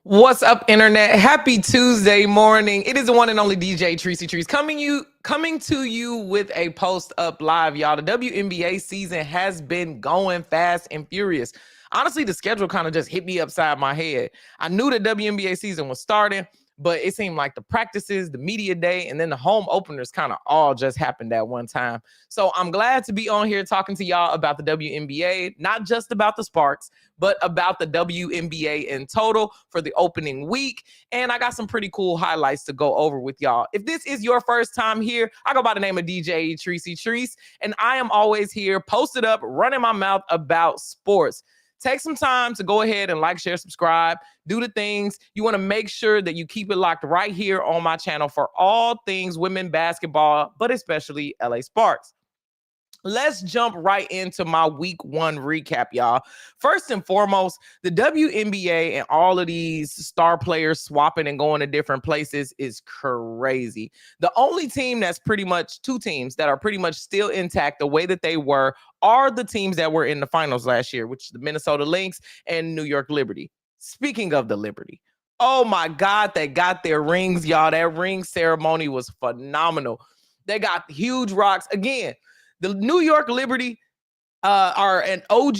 What's up, internet? Happy Tuesday morning. It is the one and only DJ Treesy Trees coming to you with a post up live, y'all. The WNBA season has been going fast and furious. Honestly, the schedule kind of just hit me upside my head. I knew the WNBA season was starting, but it seemed like the practices, the media day, and then the home openers kind of all just happened at one time. So I'm glad to be on here talking to y'all about the WNBA, not just about the Sparks, but about the WNBA in total for the opening week. And I got some pretty cool highlights to go over with y'all. If this is your first time here, I go by the name of DJ Treesy Trees, and I am always here posted up, running my mouth about sports. Take some time to go ahead and like, share, subscribe, do the things. You want to make sure that you keep it locked right here on my channel for all things women basketball, but especially LA Sparks. Let's jump right into my week one recap, y'all. First and foremost, the WNBA and all of these star players swapping and going to different places is crazy. The only team that's pretty much two teams that are pretty much still intact the way that they were are the teams that were in the finals last year, which is the Minnesota Lynx and New York Liberty. Speaking of the Liberty, oh my God, they got their rings, y'all. That ring ceremony was phenomenal. They got huge rocks. Again, the New York Liberty are an OG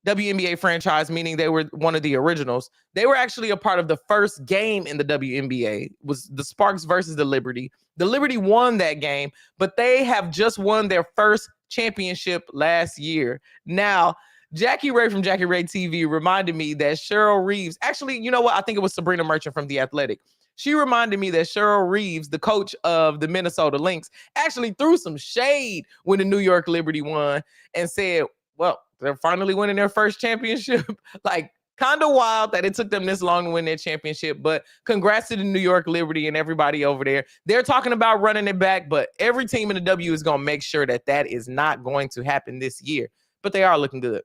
WNBA franchise, meaning they were one of the originals. They were actually a part of the first game in the WNBA. It was the Sparks versus the Liberty. The Liberty won that game, but they have just won their first championship last year. Now, Jackie Ray from Jackie Ray TV reminded me that Cheryl Reeves, actually, you know what? I think it was Sabrina Merchant from The Athletic. She reminded me that Cheryl Reeves, the coach of the Minnesota Lynx, actually threw some shade when the New York Liberty won and said, well, they're finally winning their first championship. Like, kind of wild that it took them this long to win their championship, but congrats to the New York Liberty and everybody over there. They're talking about running it back, but every team in the W is going to make sure that that is not going to happen this year, but they are looking good.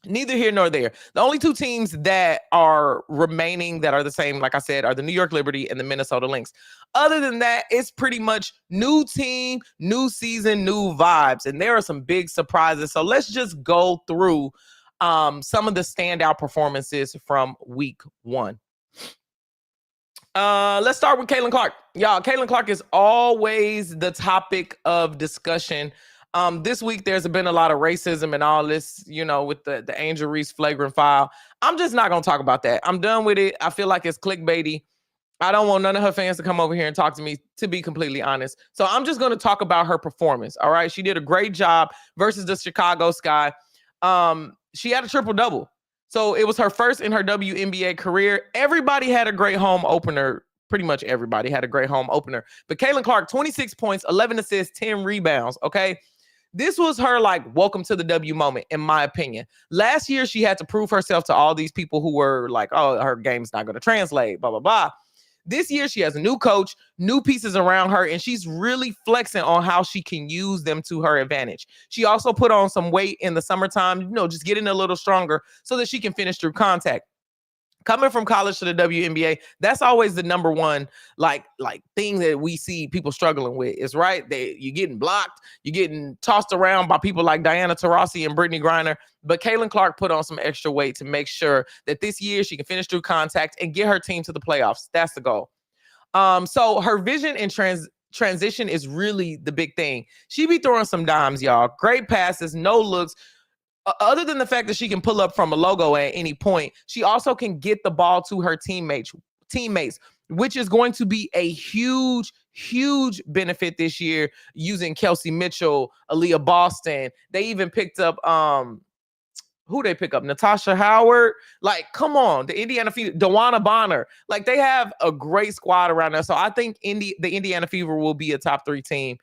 Neither here nor there. The only two teams that are remaining that are the same, like I said, are the New York Liberty and the Minnesota Lynx. Other than that, it's pretty much new team, new season, new vibes. And there are some big surprises. So let's just go through some of the standout performances from week one. Let's start with Kaitlin Clark. Y'all, Kaitlin Clark is always the topic of discussion. This week, there's been a lot of racism and all this, you know, with the Angel Reese flagrant file. I'm just not going to talk about that. I'm done with it. I feel like it's clickbaity. I don't want none of her fans to come over here and talk to me, to be completely honest. So I'm just going to talk about her performance. All right. She did a great job versus the Chicago Sky. She had a triple-double. So it was her first in her WNBA career. Everybody had a great home opener. Pretty much everybody had a great home opener. But Kaitlin Clark, 26 points, 11 assists, 10 rebounds. Okay. This was her, like, welcome to the W moment, in my opinion. Last year, she had to prove herself to all these people who were like, oh, her game's not going to translate, blah, blah, blah. This year, she has a new coach, new pieces around her, and she's really flexing on how she can use them to her advantage. She also put on some weight in the summertime, you know, just getting a little stronger so that she can finish through contact. Coming from college to the WNBA, that's always the number one like thing that we see people struggling with is, right, you're getting blocked, you're getting tossed around by people like Diana Taurasi and Brittany Griner. But Kaitlin Clark put on some extra weight to make sure that this year she can finish through contact and get her team to the playoffs. That's the goal. So her vision and transition is really the big thing. She be throwing some dimes, y'all. Great passes, no looks. Other than the fact that she can pull up from a logo at any point, she also can get the ball to her teammates, which is going to be a huge, huge benefit this year using Kelsey Mitchell, Aaliyah Boston. They even picked up, who they pick up? Natasha Howard. Like, come on, the Indiana Fever, Dewana Bonner. Like, they have a great squad around there. So I think the Indiana Fever will be a top 3 team.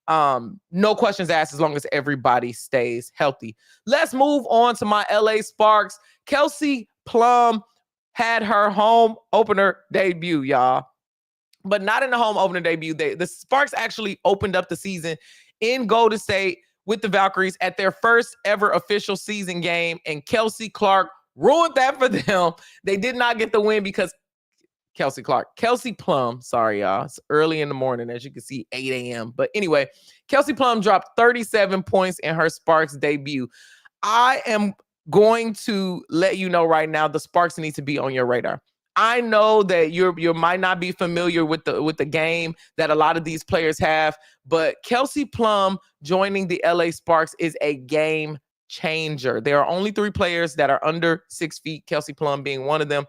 No questions asked as long as everybody stays healthy. Let's move on to my LA Sparks. Kelsey Plum had her home opener debut, y'all. But not in the home opener debut. The Sparks actually opened up the season in Golden State with the Valkyries at their first ever official season game, and Kelsey Clark ruined that for them. They did not get the win because Kelsey Plum, sorry, y'all. It's early in the morning, as you can see, 8 a.m. But anyway, Kelsey Plum dropped 37 points in her Sparks debut. I am going to let you know right now, the Sparks need to be on your radar. I know that you might not be familiar with the game that a lot of these players have, but Kelsey Plum joining the LA Sparks is a game changer. There are only 3 players that are under 6 feet, Kelsey Plum being one of them.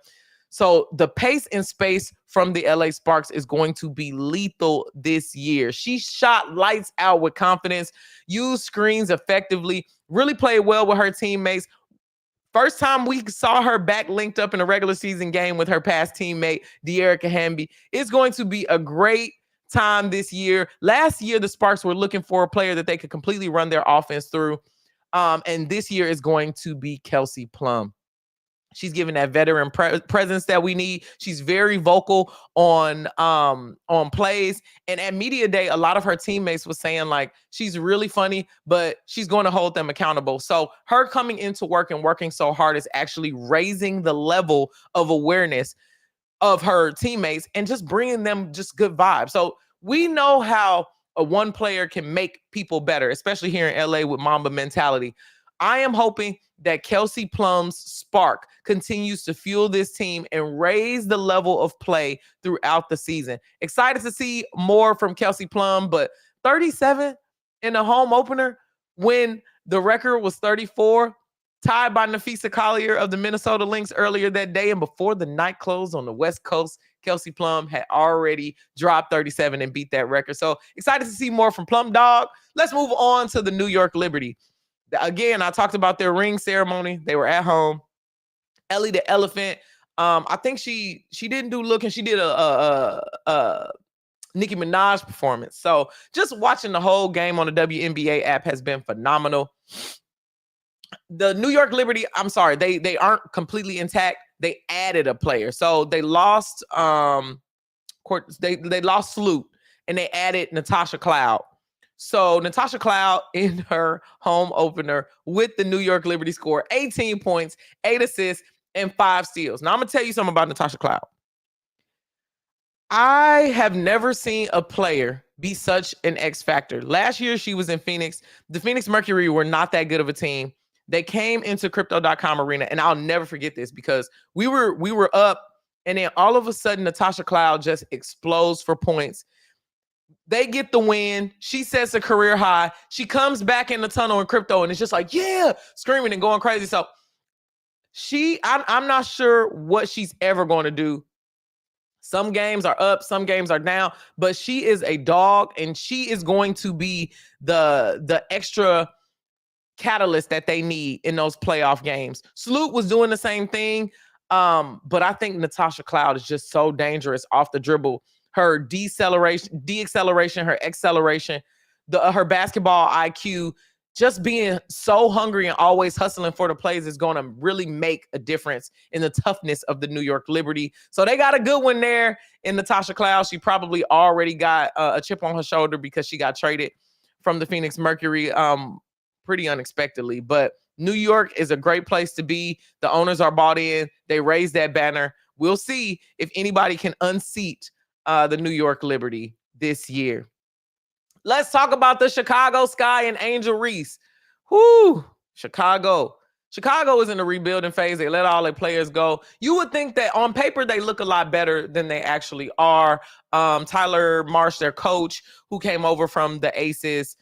So the pace and space from the LA Sparks is going to be lethal this year. She shot lights out with confidence, used screens effectively, really played well with her teammates. First time we saw her back linked up in a regular season game with her past teammate, De'Erica Hamby. It's going to be a great time this year. Last year, the Sparks were looking for a player that they could completely run their offense through. And this year is going to be Kelsey Plum. She's giving that veteran presence that we need. She's very vocal on plays. And at media day, a lot of her teammates was saying like she's really funny, but she's going to hold them accountable. So her coming into work and working so hard is actually raising the level of awareness of her teammates and just bringing them just good vibes. So we know how a one player can make people better, especially here in LA with Mamba mentality. I am hoping that Kelsey Plum's spark continues to fuel this team and raise the level of play throughout the season. Excited to see more from Kelsey Plum, but 37 in the home opener when the record was 34, tied by Napheesa Collier of the Minnesota Lynx earlier that day. And before the night closed on the West Coast, Kelsey Plum had already dropped 37 and beat that record. So excited to see more from Plum Dog. Let's move on to the New York Liberty. Again, I talked about their ring ceremony. They were at home. Ellie the Elephant. I think she didn't do looking. She did a Nicki Minaj performance. So just watching the whole game on the WNBA app has been phenomenal. The New York Liberty, I'm sorry, they aren't completely intact. They added a player. So they lost they lost Sloot and they added Natasha Cloud. So Natasha Cloud in her home opener with the New York Liberty scored 18 points, 8 assists, and 5 steals. Now I'm going to tell you something about Natasha Cloud. I have never seen a player be such an X factor. Last year she was in Phoenix. The Phoenix Mercury were not that good of a team. They came into crypto.com arena, and I'll never forget this because we were up, and then all of a sudden Natasha Cloud just explodes for points. They get the win. She sets a career high. She comes back in the tunnel in crypto, and it's just like, yeah, screaming and going crazy. So I'm not sure what she's ever going to do. Some games are up, some games are down, but she is a dog, and she is going to be the extra catalyst that they need in those playoff games. Sloot was doing the same thing, but I think Natasha Cloud is just so dangerous off the dribble. Her de-acceleration, her acceleration, her basketball IQ, just being so hungry and always hustling for the plays is going to really make a difference in the toughness of the New York Liberty. So they got a good one there in Natasha Cloud. She probably already got a chip on her shoulder because she got traded from the Phoenix Mercury pretty unexpectedly. But New York is a great place to be. The owners are bought in. They raised that banner. We'll see if anybody can unseat the New York Liberty this year. Let's talk about the Chicago Sky and Angel Reese. Whoo, Chicago. Chicago is in the rebuilding phase. They let all their players go. You would think that on paper they look a lot better than they actually are. Tyler Marsh, their coach, who came over from the Aces,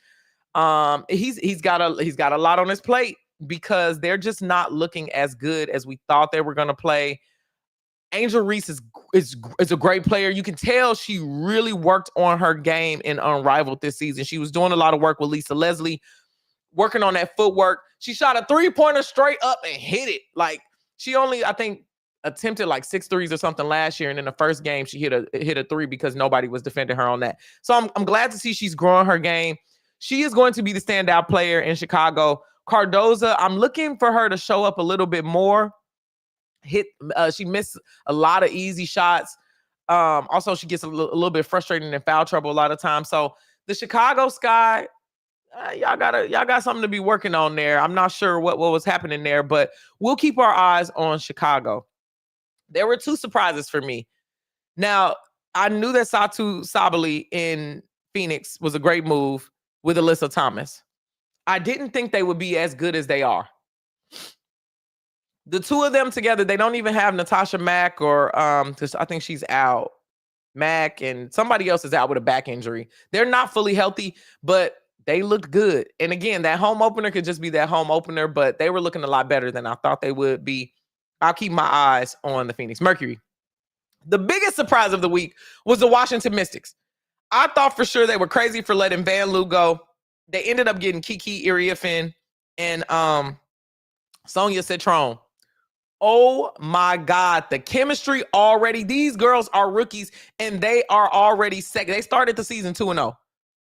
he's got a lot on his plate because they're just not looking as good as we thought they were going to play. Angel Reese is a great player. You can tell she really worked on her game in Unrivaled this season. She was doing a lot of work with Lisa Leslie, working on that footwork. She shot a 3-pointer straight up and hit it. Like she only, I think, attempted like 6 threes or something last year. And in the first game, she hit a 3 because nobody was defending her on that. So I'm glad to see she's growing her game. She is going to be the standout player in Chicago. Cardoza, I'm looking for her to show up a little bit more. She missed a lot of easy shots. Also, she gets a little bit frustrated in foul trouble a lot of times. So the Chicago Sky, y'all got something to be working on there. I'm not sure what was happening there, but we'll keep our eyes on Chicago. There were 2 surprises for me. Now, I knew that Satu Sabali in Phoenix was a great move with Alyssa Thomas. I didn't think they would be as good as they are. The two of them together, they don't even have Natasha Mack or because I think she's out. Mack and somebody else is out with a back injury. They're not fully healthy, but they looked good. And again, that home opener could just be that home opener, but they were looking a lot better than I thought they would be. I'll keep my eyes on the Phoenix Mercury. The biggest surprise of the week was the Washington Mystics. I thought for sure they were crazy for letting Van Loo go. They ended up getting Kiki Iriafen and Sonia Citron. Oh my God, the chemistry already. These girls are rookies and they are already second. They started the season 2-0.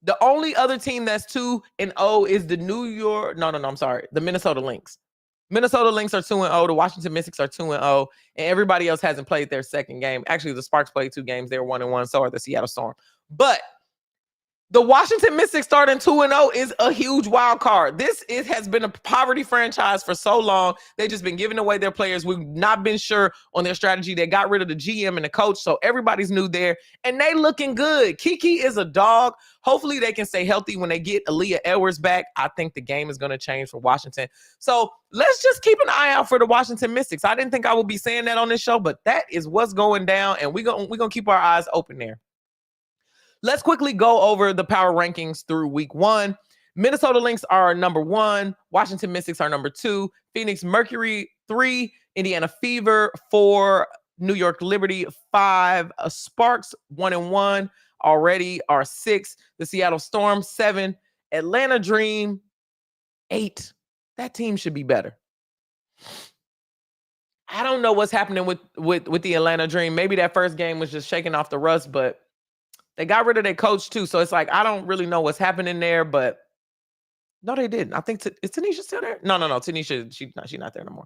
The only other team that's 2-0 is the the Minnesota Lynx. Minnesota Lynx are 2-0. The Washington Mystics are 2-0. And everybody else hasn't played their second game. Actually, the Sparks played 2 games. They're 1-1. So are the Seattle Storm. But the Washington Mystics starting 2-0 is a huge wild card. It has been a poverty franchise for so long. They've just been giving away their players. We've not been sure on their strategy. They got rid of the GM and the coach, so everybody's new there. And they looking good. Kiki is a dog. Hopefully they can stay healthy when they get Aaliyah Edwards back. I think the game is going to change for Washington. So let's just keep an eye out for the Washington Mystics. I didn't think I would be saying that on this show, but that is what's going down, and we're gonna keep our eyes open there. Let's quickly go over the power rankings through week 1. Minnesota Lynx are number 1. Washington Mystics are number 2. Phoenix Mercury 3. Indiana Fever 4. New York Liberty 5. Sparks 1-1 already are 6. The Seattle Storm 7. Atlanta Dream 8. That team should be better. I don't know what's happening with the Atlanta Dream. Maybe that first game was just shaking off the rust, but they got rid of their coach too. So it's like, I don't really know what's happening there, but no, they didn't. I think, is Tanisha still there? No. Tanisha, she's not there no more.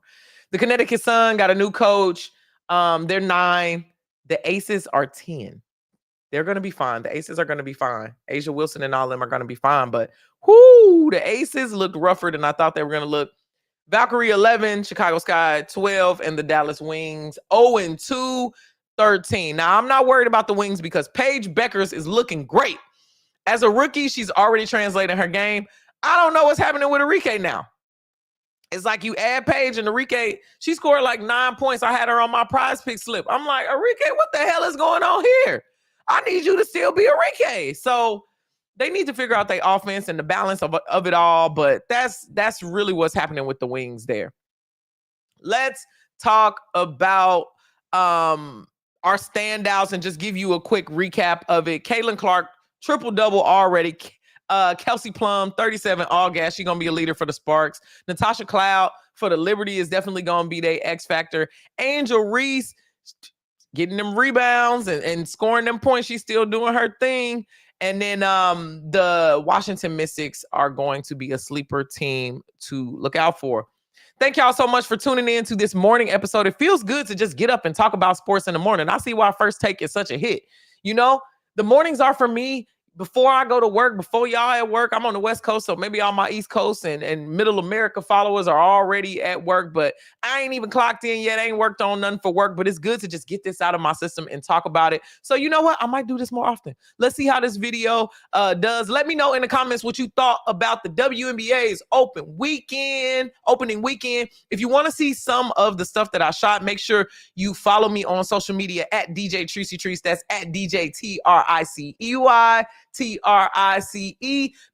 The Connecticut Sun got a new coach. They're 9. The Aces are 10. They're going to be fine. The Aces are going to be fine. Asia Wilson and all of them are going to be fine. But the Aces looked rougher than I thought they were going to look. Valkyrie 11, Chicago Sky 12, and the Dallas Wings 0-2. 13. Now, I'm not worried about the Wings because Paige Beckers is looking great. As a rookie, she's already translating her game. I don't know what's happening with Arike now. It's like you add Paige and Arike, she scored like 9 points. I had her on my prize pick slip. I'm like, Arike, what the hell is going on here? I need you to still be Arike. So they need to figure out their offense and the balance of it all, but that's really what's happening with the Wings there. Let's talk about our standouts and just give you a quick recap of it. Kaitlin Clark, triple-double already. Kelsey Plum, 37 all gas. She's going to be a leader for the Sparks. Natasha Cloud for the Liberty is definitely going to be their X factor. Angel Reese getting them rebounds and scoring them points. She's still doing her thing. And then the Washington Mystics are going to be a sleeper team to look out for. Thank y'all so much for tuning in to this morning episode. It feels good to just get up and talk about sports in the morning. I see why First Take is such a hit. You know, the mornings are for me. Before I go to work, before y'all at work, I'm on the West Coast, so maybe all my East Coast and Middle America followers are already at work, but I ain't even clocked in yet. I ain't worked on nothing for work, but it's good to just get this out of my system and talk about it. So you know what? I might do this more often. Let's see how this video does. Let me know in the comments what you thought about the WNBA's opening weekend. If you want to see some of the stuff that I shot, make sure you follow me on social media at DJ Treacy Treese. That's at DJ TRICE.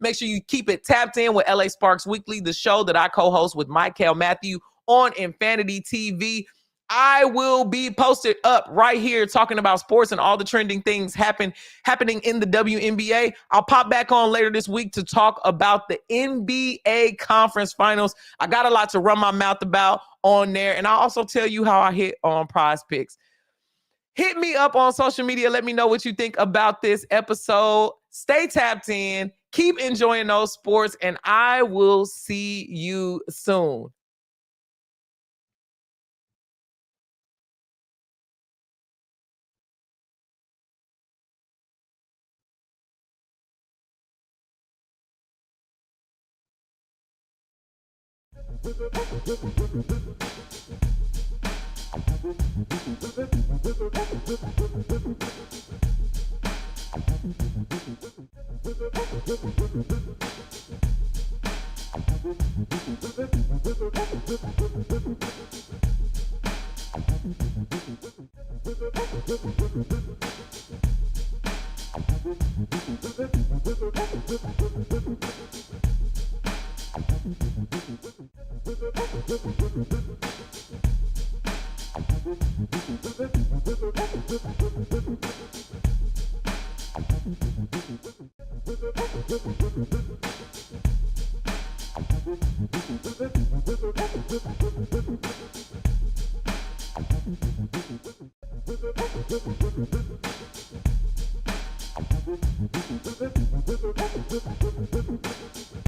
Make sure you keep it tapped in with LA Sparks Weekly, the show that I co-host with Michael Matthew on Infinity TV. I will be posted up right here talking about sports and all the trending things happening in the WNBA. I'll pop back on later this week to talk about the NBA Conference Finals. I got a lot to run my mouth about on there, and I'll also tell you how I hit on Prize Picks. Hit me up on social media. Let me know what you think about this episode. Stay tapped in. Keep enjoying those sports, and I will see you soon.